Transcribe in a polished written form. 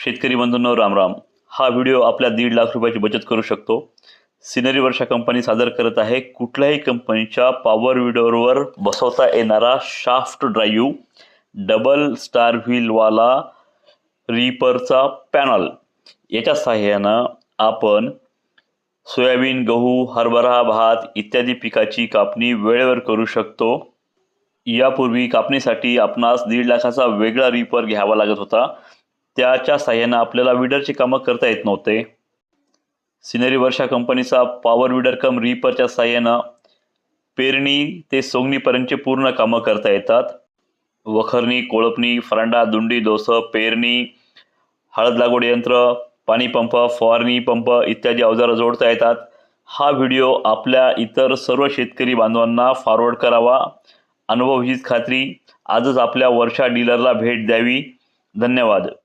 शेतकरी बंधूंनो राम राम। हा व्हिडिओ आपल्या 1.5 लाख रुपयाची बचत करू शकतो। सिनरी वर्षा कंपनी सादर करत आहे कुठल्याही कंपनीच्या पॉवर विडोरवर बसवता येणारा शाफ्ट ड्राईव्ह डबल स्टार व्हीलवाला रीपरचा पॅनल। याच्या सहाय्यानं आपण सोयाबीन, गहू, हरभरा, भात इत्यादी पिकाची कापणी वेळेवर करू शकतो। यापूर्वी कापणीसाठी आपणास 1.5 लाखाचा वेगळा रीपर घ्यावा लागत होता। त्याच्या सहाय्याने आपल्याला विडरची कामं करता येत नव्हते। सिनरी वर्षा कंपनीचा पॉवर विडर कम रीपरच्या सहाय्याने पेरणी ते सोंगणीपर्यंतचे पूर्ण कामं करता येतात। वखरणी, कोळपणी, फरांडा, दुंडी, दोस, पेरणी, हळद लागवड यंत्र, पाणी पंप, फवारणी पंप इत्यादी अवजारं जोडता येतात। हा व्हिडिओ आपल्या इतर सर्व शेतकरी बांधवांना फॉरवर्ड करावा। अनुभव हीच खात्री। आजच आपल्या वर्षा डीलरला भेट द्यावी। धन्यवाद।